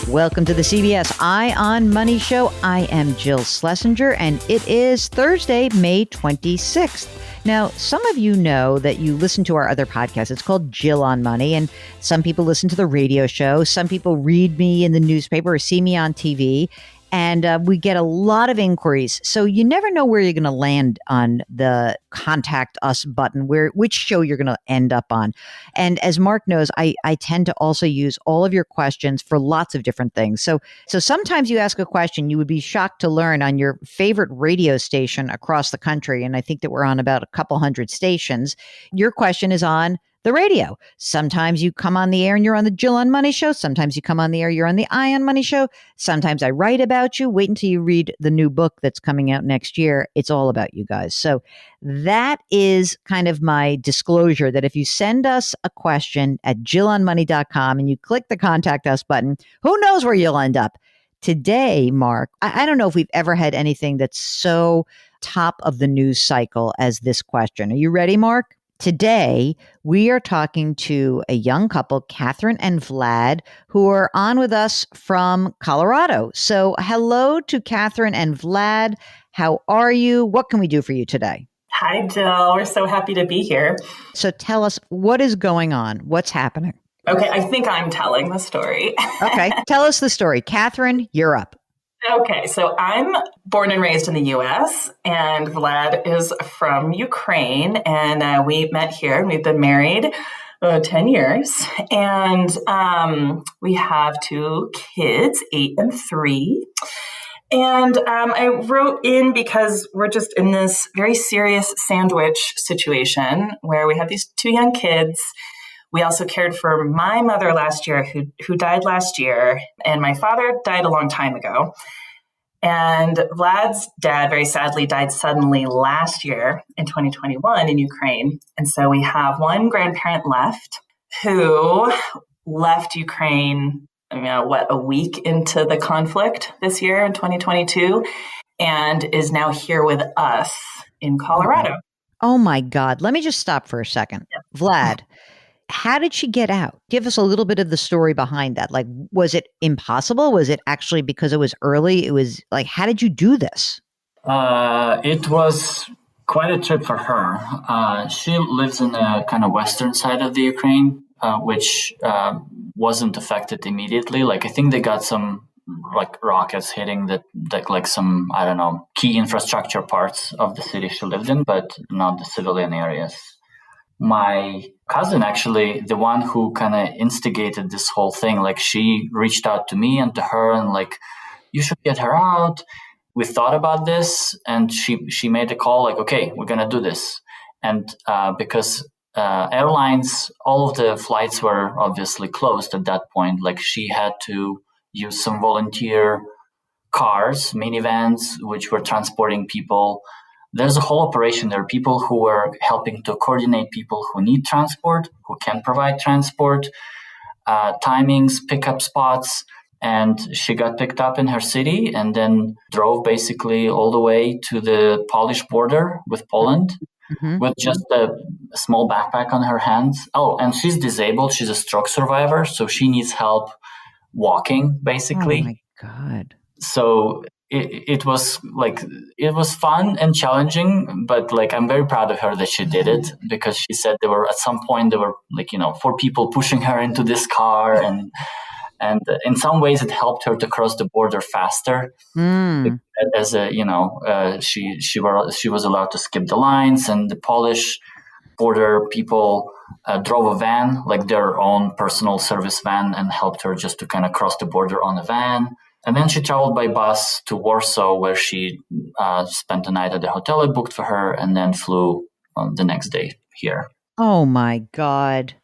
Welcome to the CBS Eye on Money Show. I am Jill Schlesinger, and it is Thursday, May 26th. Now, some of you know that you listen to our other podcast. It's called Jill on Money, and some people listen to the radio show. Some people read me in the newspaper or see me on TV, and we get a lot of inquiries. So you never know where you're going to land on the contact us button, which show you're going to end up on. And as Mark knows, I tend to also use all of your questions for lots of different things. So sometimes you ask a question you would be shocked to learn on your favorite radio station across the country. And I think that we're on about a couple hundred stations. Your question is on the radio. Sometimes you come on the air and you're on the Jill on Money Show. Sometimes you come on the air, you're on the Eye on Money Show. Sometimes I write about you. Wait until you read the new book that's coming out next year. It's all about you guys. So that is kind of my disclosure that if you send us a question at jillonmoney.com and you click the contact us button, who knows where you'll end up. Today, Mark, I don't know if we've ever had anything that's so top of the news cycle as this question. Are you ready, Mark? Today, we are talking to a young couple, Catherine and Vlad, who are on with us from Colorado. So hello to Catherine and Vlad. How are you? What can we do for you today? Hi, Jill. We're so happy to be here. So tell us, what is going on? What's happening? Okay, I think I'm telling the story. Okay, tell us the story. Catherine, you're up. Okay, so I'm born and raised in the U.S., and Vlad is from Ukraine, and we met here, and we've been married 10 years, and we have two kids, 8 and 3, and I wrote in because we're just in this very serious sandwich situation where we have these two young kids. We also cared for my mother last year, who died last year, and my father died a long time ago. And Vlad's dad, very sadly, died suddenly last year in 2021 in Ukraine. And so we have one grandparent left who left Ukraine, a week into the conflict this year in 2022, and is now here with us in Colorado. Oh, my God. Let me just stop for a second. Yeah. Vlad. How did she get out? Give us a little bit of the story behind that. Like, was it impossible? Was it actually because it was early? It was like, how did you do this? It was quite a trip for her. She lives in the kind of western side of the Ukraine, which wasn't affected immediately. Like, I think they got some like rockets hitting that like some, I don't know, key infrastructure parts of the city she lived in, but not the civilian areas. My cousin, actually, the one who kind of instigated this whole thing, like she reached out to me and to her and like, you should get her out. We thought about this and she made a call like, okay, we're going to do this. And because airlines, all of the flights were obviously closed at that point, like she had to use some volunteer cars, minivans, which were transporting people. There's a whole operation. There are people who are helping to coordinate people who need transport, who can provide transport, timings, pickup spots. And she got picked up in her city and then drove basically all the way to the Polish border with Poland with just a small backpack on her hands. Oh, and she's disabled. She's a stroke survivor. So she needs help walking, basically. Oh, my God. So it was fun and challenging, but like I'm very proud of her that she did it because she said at some point there were like 4 people pushing her into this car and in some ways it helped her to cross the border faster. As she was allowed to skip the lines, and the Polish border people drove a van, like their own personal service van, and helped her just to kind of cross the border on a van. And then she traveled by bus to Warsaw, where she spent the night at the hotel I booked for her, and then flew the next day here. Oh, my God.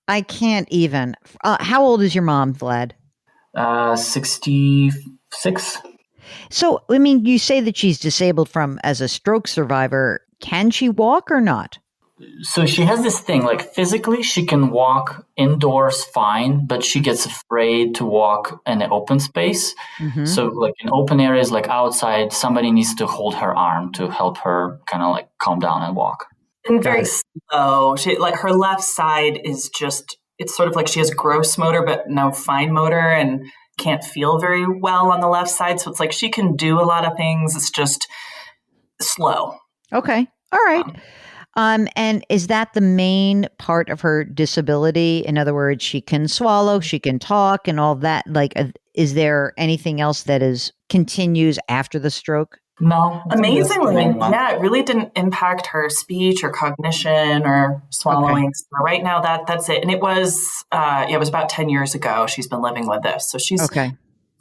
I can't even. How old is your mom, Vlad? 66. So, I mean, you say that she's disabled as a stroke survivor. Can she walk or not? So she has this thing, like physically she can walk indoors fine, but she gets afraid to walk in an open space. So like in open areas, like outside, somebody needs to hold her arm to help her kind of like calm down and walk. And very slow. She, like her left side is just, it's sort of like she has gross motor, but no fine motor. And can't feel very well on the left side. So it's like she can do a lot of things. It's just slow. Okay. All right. And is that the main part of her disability? In other words, she can swallow, she can talk, and all that. Like, is there anything else that continues after the stroke? No. Amazingly, it really didn't impact her speech or cognition or swallowing. Okay. So right now, that's it. And it was about 10 years ago. She's been living with this, so she's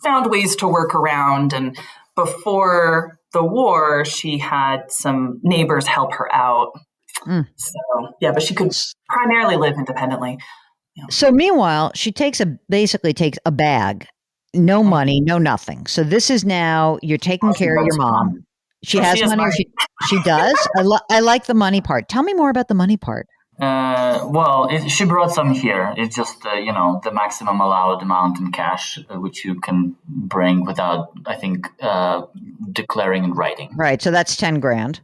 found ways to work around. And before the war, she had some neighbors help her out. So but she could primarily live independently. Yeah. So meanwhile, she basically takes a bag, no money, no nothing. So this is now you're taking care of your mom. She has money. Or she does. I like the money part. Tell me more about the money part. She brought some here. It's just the maximum allowed amount in cash, which you can bring without, I think, declaring in writing. Right. So that's 10 grand.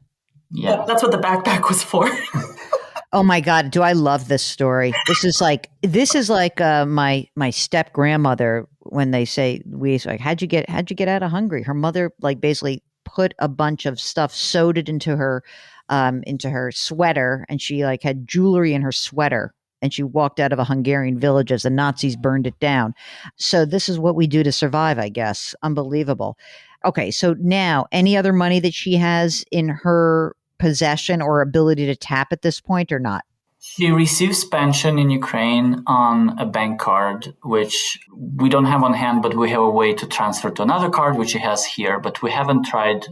Yeah, that's what the backpack was for. Oh my God, do I love this story? This is like my step grandmother when they say how'd you get out of Hungary? Her mother basically put a bunch of stuff, sewed it into her sweater, and she had jewelry in her sweater, and she walked out of a Hungarian village as the Nazis burned it down. So this is what we do to survive, I guess. Unbelievable. Okay, so now any other money that she has in her possession or ability to tap at this point or not? She receives pension in Ukraine on a bank card, which we don't have on hand, but we have a way to transfer to another card, which she has here. But we haven't tried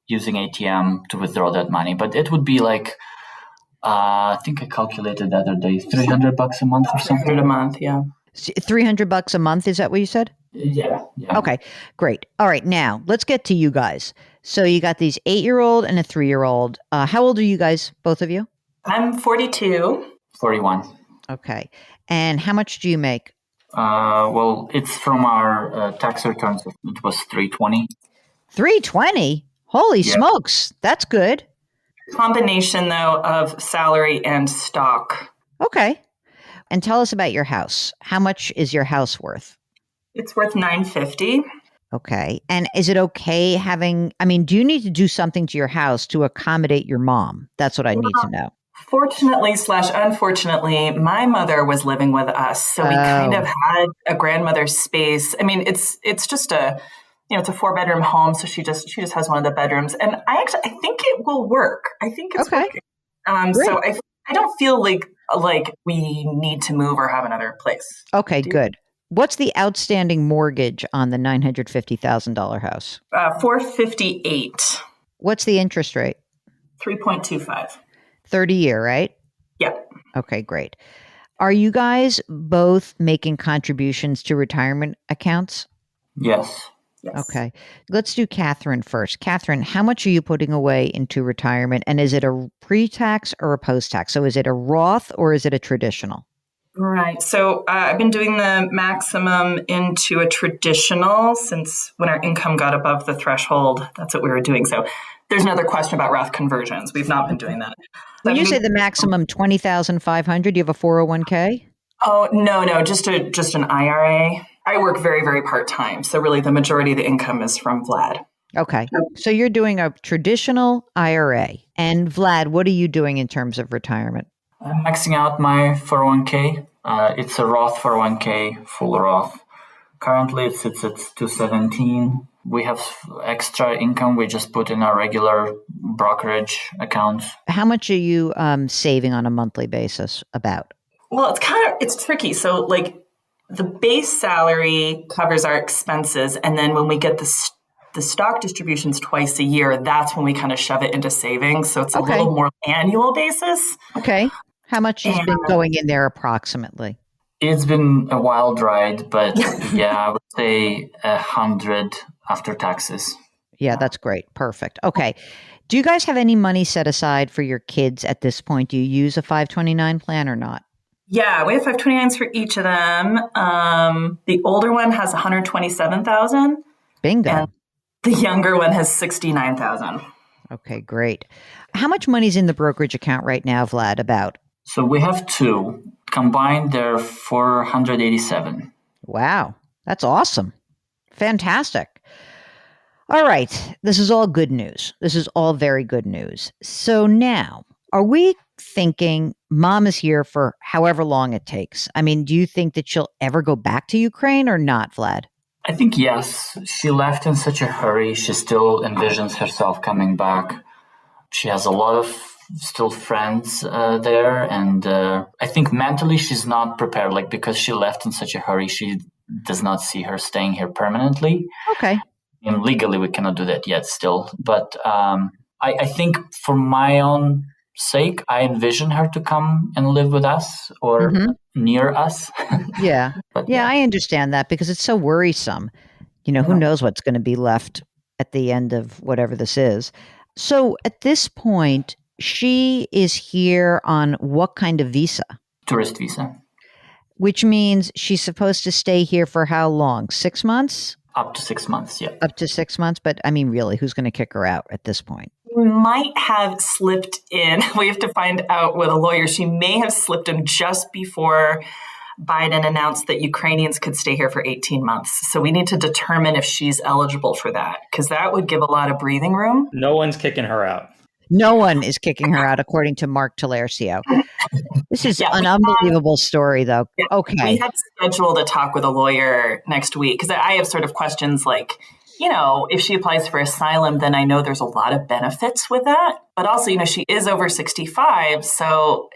using ATM to withdraw that money. But it would be I think I calculated the other day, $300 a month or something. $300 a month, yeah. $300 a month, is that what you said? Yeah. Okay, great. All right, now let's get to you guys. So you got these 8-year-old and a 3-year-old. How old are you guys, both of you? I'm 42. 41. Okay. And how much do you make? It's from our tax returns. It was $320. $320? Holy smokes. That's good. Combination, though, of salary and stock. Okay. And tell us about your house. How much is your house worth? It's worth $950. Okay. And is it okay do you need to do something to your house to accommodate your mom? That's what I need to know. Fortunately/unfortunately, my mother was living with us. So we kind of had a grandmother's space. I mean, it's just it's a 4-bedroom home. So she just has one of the bedrooms. And I think it will work. I think it's working. So I don't feel like we need to move or have another place. Okay, good. What's the outstanding mortgage on the $950,000 house? $458. What's the interest rate? 3.25. 30-year, right? Yeah. Okay, great. Are you guys both making contributions to retirement accounts? Yes. Okay. Let's do Catherine first. Catherine, how much are you putting away into retirement? And is it a pre-tax or a post-tax? So is it a Roth or is it a traditional? Right. So I've been doing the maximum into a traditional since when our income got above the threshold. That's what we were doing. So there's another question about Roth conversions. We've not been doing that. When you say the maximum $20,500, do you have a 401k? Oh, no, just an IRA. I work very, very part-time. So really the majority of the income is from Vlad. Okay. So you're doing a traditional IRA. And Vlad, what are you doing in terms of retirement? I'm maxing out my 401k. It's a Roth 401k, full Roth. Currently, it sits at 217. We have extra income. We just put in our regular brokerage accounts. How much are you saving on a monthly basis about? Well, it's tricky. So the base salary covers our expenses. And then when we get the stock distributions twice a year, that's when we kind of shove it into savings. So it's a little more annual basis. Okay. How much has been going in there approximately? It's been a wild ride, but I would say 100 after taxes. Yeah, that's great. Perfect. Okay. Do you guys have any money set aside for your kids at this point? Do you use a 529 plan or not? Yeah, we have 529s for each of them. The older one has 127,000. Bingo. And the younger one has 69,000. Okay, great. How much money's in the brokerage account right now, Vlad, about? So we have two. Combined, they're 487. Wow. That's awesome. Fantastic. All right. This is all good news. This is all very good news. So now, are we thinking mom is here for however long it takes? I mean, do you think that she'll ever go back to Ukraine or not, Vlad? I think yes. She left in such a hurry. She still envisions herself coming back. She has a lot of still friends there, and I think mentally she's not prepared. Like because she left in such a hurry, she does not see her staying here permanently. Okay. And legally, we cannot do that yet, still. But I think for my own sake, I envision her to come and live with us or near us. Yeah. But Yeah, I understand that because it's so worrisome. Who knows what's going to be left at the end of whatever this is. So at this point, she is here on what kind of visa? Tourist visa. Which means she's supposed to stay here for how long? 6 months? Up to 6 months, yeah. Up to 6 months. But I mean, really, who's going to kick her out at this point? We might have slipped in. We have to find out with a lawyer. She may have slipped in just before Biden announced that Ukrainians could stay here for 18 months. So we need to determine if she's eligible for that, because that would give a lot of breathing room. No one's kicking her out. No one is kicking her out, according to Mark Talercio. This is an unbelievable story, though. Okay. We have scheduled a talk with a lawyer next week because I have sort of questions like, if she applies for asylum, then I know there's a lot of benefits with that. But also, she is over 65. So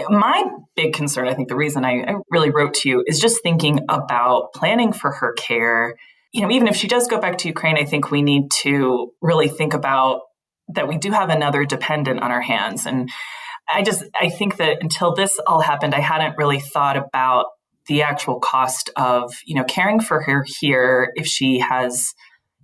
my big concern, I think the reason I really wrote to you is just thinking about planning for her care. Even if she does go back to Ukraine, I think we need to really think about that we do have another dependent on our hands. And I think that until this all happened, I hadn't really thought about the actual cost of, caring for her here if she has,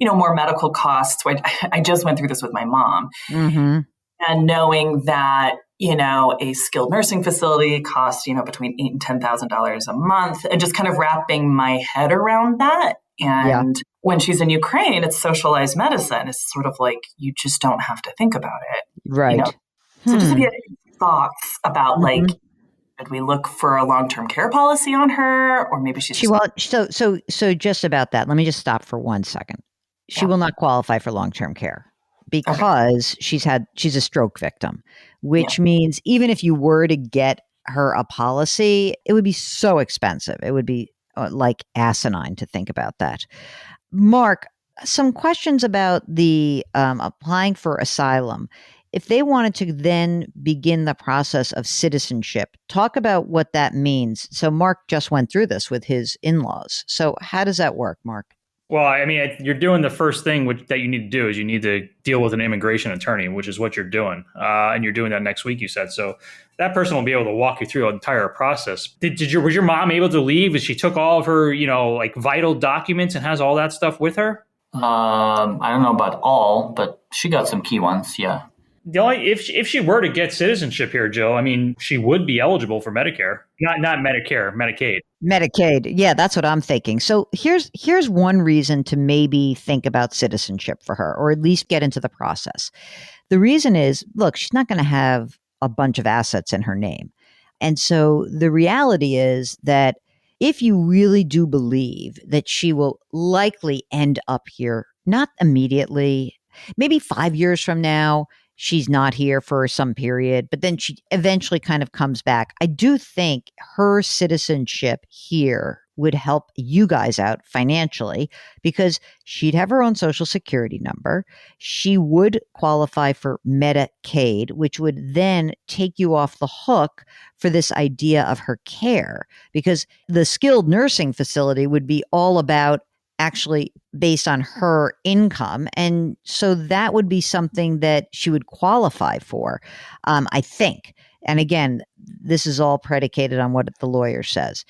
more medical costs. So I just went through this with my mom. Mm-hmm. And knowing that, a skilled nursing facility costs, between $8,000 and $10,000 a month, and just kind of wrapping my head around that. And when she's in Ukraine, it's socialized medicine. It's sort of like you just don't have to think about it. Right. So just if you had any thoughts about should we look for a long-term care policy on her, or maybe she's so just about that. Let me just stop for 1 second. She will not qualify for long-term care because she's a stroke victim, which means even if you were to get her a policy, it would be so expensive. It would be like asinine to think about that. Mark, some questions about the applying for asylum. If they wanted to then begin the process of citizenship, talk about what that means. So Mark just went through this with his in-laws. So how does that work, Mark? Well, I mean, you're doing the first thing that you need to do is you need to deal with an immigration attorney, which is what you're doing. And you're doing that next week, you said. So that person will be able to walk you through the entire process. Was your mom able to leave? She took all of her, vital documents and has all that stuff with her? I don't know about all, but she got some key ones, yeah. If she were to get citizenship here, Joe, I mean, she would be eligible for Medicare. Not Medicare, Medicaid. Medicaid. Yeah, that's what I'm thinking. So here's one reason to maybe think about citizenship for her, or at least get into the process. The reason is, look, she's not going to have a bunch of assets in her name. And so the reality is that if you really do believe that she will likely end up here, not immediately, maybe 5 years from now, she's not here for some period, but then she eventually kind of comes back. I do think her citizenship here would help you guys out financially because she'd have her own social security number. She would qualify for Medicaid, which would then take you off the hook for this idea of her care because the skilled nursing facility would be all about actually based on her income. And so that would be something that she would qualify for, I think. And again, this is all predicated on what the lawyer says.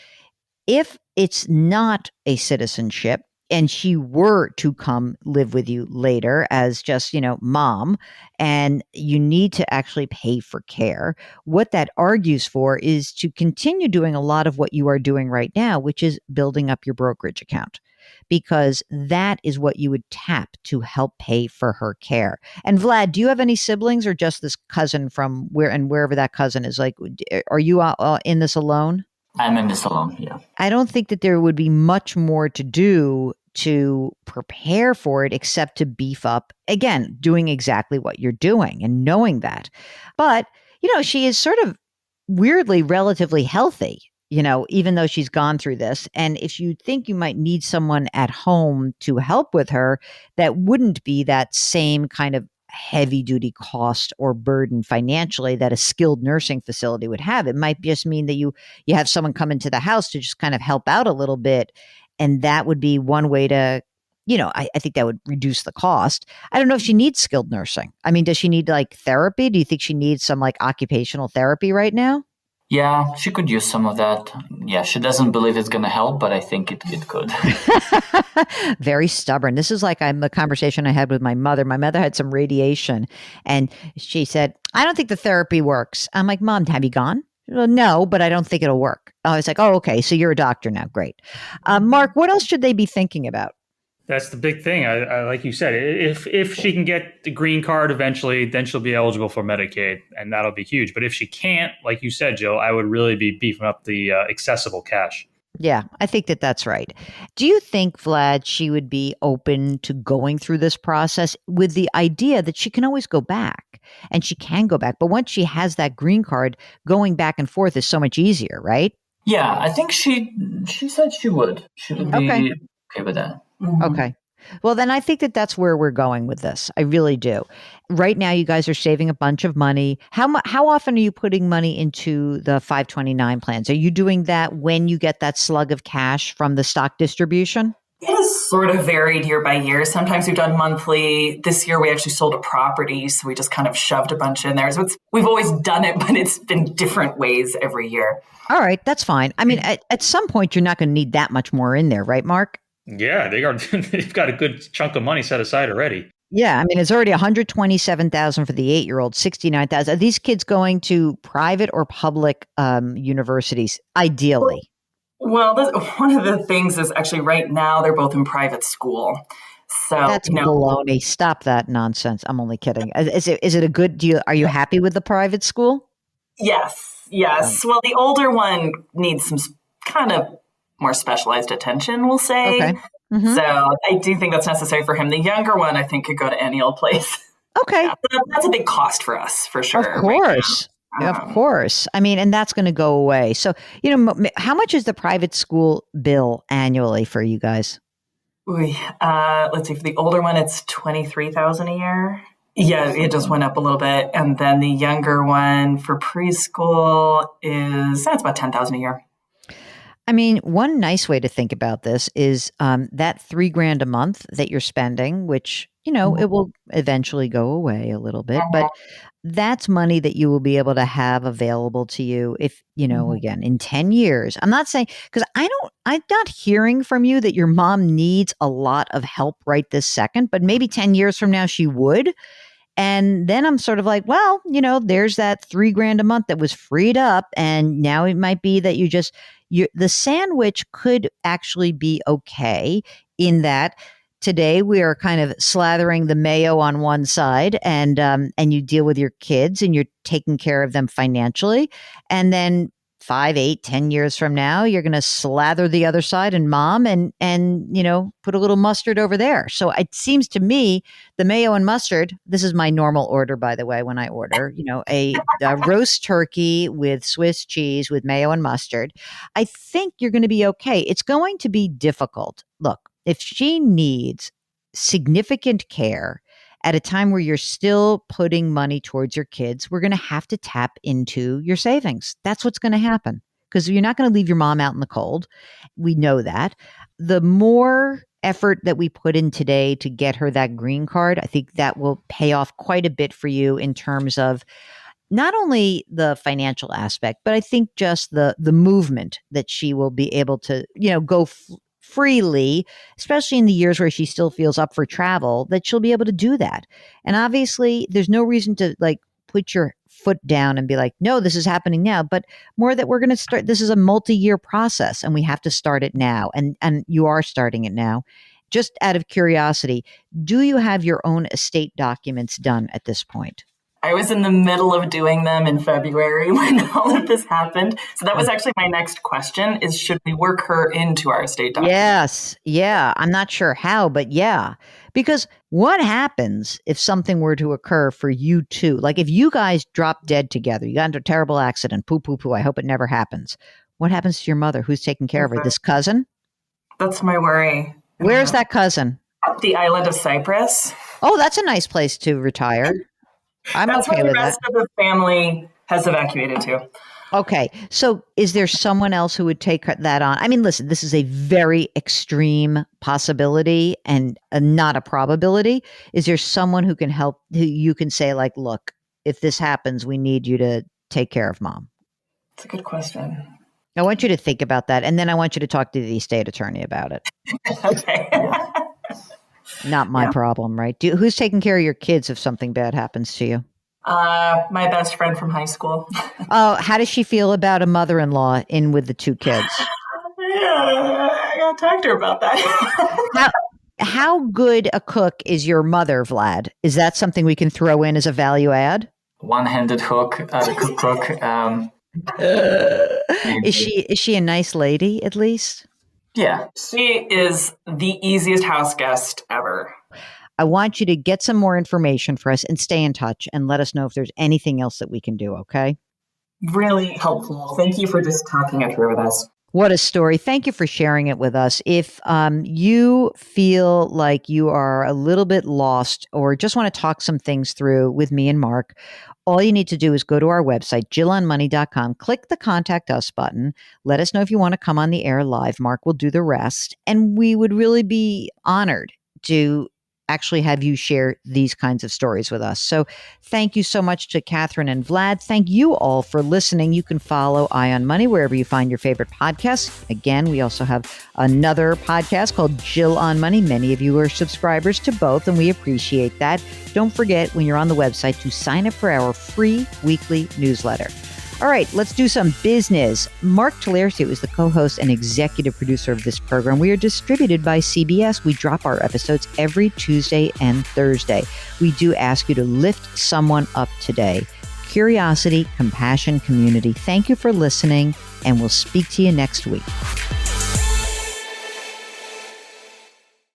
If it's not a citizenship and she were to come live with you later as just, mom, and you need to actually pay for care, what that argues for is to continue doing a lot of what you are doing right now, which is building up your brokerage account. Because that is what you would tap to help pay for her care. And Vlad, do you have any siblings or just this cousin from wherever that cousin is? Like, are you in this alone? I'm in this alone. Yeah. I don't think that there would be much more to do to prepare for it except to beef up, again, doing exactly what you're doing and knowing that. But, she is sort of weirdly relatively healthy, even though she's gone through this. And if you think you might need someone at home to help with her, that wouldn't be that same kind of heavy duty cost or burden financially that a skilled nursing facility would have. It might just mean that you have someone come into the house to just kind of help out a little bit. And that would be one way to, I think that would reduce the cost. I don't know if she needs skilled nursing. I mean, does she need like therapy? Do you think she needs some like occupational therapy right now? Yeah, she could use some of that. Yeah, she doesn't believe it's going to help, but I think it could. Very stubborn. This is like the conversation I had with my mother. My mother had some radiation and she said, I don't think the therapy works. I'm like, Mom, have you gone? Well, no, but I don't think it'll work. I was like, oh, okay. So you're a doctor now. Great. Mark, what else should they be thinking about? That's the big thing. I like you said, if she can get the green card eventually, then she'll be eligible for Medicaid, and that'll be huge. But if she can't, like you said, Jill, I would really be beefing up the accessible cash. Yeah, I think that that's right. Do you think, Vlad, she would be open to going through this process with the idea that she can always go back and she can go back? But once she has that green card, going back and forth is so much easier, right? Yeah, I think she said she would. She would be okay with that. Mhm. Okay. Well, then I think that that's where we're going with this. I really do. Right now, you guys are saving a bunch of money. How often are you putting money into the 529 plans? Are you doing that when you get that slug of cash from the stock distribution? It has sort of varied year by year. Sometimes we've done monthly. This year we actually sold a property, so we just kind of shoved a bunch in there. So we've always done it, but it's been different ways every year. All right, that's fine. I mean, at some point, you're not going to need that much more in there, right, Mark? Yeah, they've got a good chunk of money set aside already. Yeah, I mean, it's already 127,000 for the 8-year-old, 69,000. Are these kids going to private or public universities? Ideally. Well, one of the things is actually right now they're both in private school. So That's baloney. Stop that nonsense. I'm only kidding. Is it a good deal? Are you happy with the private school? Yes. Well, the older one needs some kind of more specialized attention, we'll say. Okay. Mm-hmm. So I do think that's necessary for him. The younger one, I think, could go to any old place. Okay. Yeah, that's a big cost for us, for sure. Of course. Right Of course. I mean, and that's going to go away. So, how much is the private school bill annually for you guys? Let's see. For the older one, it's 23,000 a year. Yeah, it just went up a little bit. And then the younger one for preschool that's about 10,000 a year. I mean, one nice way to think about this is that $3,000 a month that you're spending, which, it will eventually go away a little bit, but that's money that you will be able to have available to you if, again, in 10 years. I'm not saying, because I'm not hearing from you that your mom needs a lot of help right this second, but maybe 10 years from now she would. And then I'm sort of like, well, there's that $3,000 a month that was freed up. And now it might be that the sandwich could actually be okay in that today we are kind of slathering the mayo on one side and you deal with your kids and you're taking care of them financially. And then 5, 8, 10 years from now, you're going to slather the other side and mom and put a little mustard over there. So it seems to me the mayo and mustard, this is my normal order, by the way, when I order, a roast turkey with Swiss cheese with mayo and mustard. I think you're going to be okay. It's going to be difficult. Look, if she needs significant care at a time where you're still putting money towards your kids, we're going to have to tap into your savings. That's what's going to happen because you're not going to leave your mom out in the cold. We know that. The more effort that we put in today to get her that green card, I think that will pay off quite a bit for you in terms of not only the financial aspect, but I think just the movement that she will be able to, go freely, especially in the years where she still feels up for travel, that she'll be able to do that. And obviously, there's no reason to put your foot down and be like, no, this is happening now, but more that we're going to start. This is a multi-year process and we have to start it now. And you are starting it now. Just out of curiosity, do you have your own estate documents done at this point? I was in the middle of doing them in February when all of this happened. So that was actually my next question is, should we work her into our estate document? Yes. Yeah. I'm not sure how, but yeah. Because what happens if something were to occur for you two? Like if you guys drop dead together, you got into a terrible accident, poo, poo, poo. I hope it never happens. What happens to your mother? Who's taking care of her? This cousin? That's my worry. Where's that cousin? The island of Cyprus. Oh, that's a nice place to retire. That's okay where the with rest that. of the family has evacuated to. Okay. So is there someone else who would take that on? I mean, listen, this is a very extreme possibility and not a probability. Is there someone who can help, who you can say like, look, if this happens, we need you to take care of mom? It's a good question. I want you to think about that. And then I want you to talk to the estate attorney about it. Okay. Not my problem, right? Who's taking care of your kids if something bad happens to you? My best friend from high school. Oh, how does she feel about a mother-in-law in with the two kids? I gotta talk to her about that. How good a cook is your mother, Vlad? Is that something we can throw in as a value add? One-handed cook. Is she a nice lady at least? Yeah. She is the easiest house guest ever. I want you to get some more information for us and stay in touch and let us know if there's anything else that we can do, okay? Really helpful. Thank you for just talking it through with us. What a story. Thank you for sharing it with us. If you feel like you are a little bit lost or just want to talk some things through with me and Mark, all you need to do is go to our website, jillonmoney.com, click the Contact Us button. Let us know if you want to come on the air live. Mark will do the rest. And we would really be honored to actually have you share these kinds of stories with us. So thank you so much to Catherine and Vlad. Thank you all for listening. You can follow Eye on Money wherever you find your favorite podcasts. Again, we also have another podcast called Jill on Money. Many of you are subscribers to both, and we appreciate that. Don't forget when you're on the website to sign up for our free weekly newsletter. All right, let's do some business. Mark Talercio is the co-host and executive producer of this program. We are distributed by CBS. We drop our episodes every Tuesday and Thursday. We do ask you to lift someone up today. Curiosity, compassion, community. Thank you for listening, and we'll speak to you next week.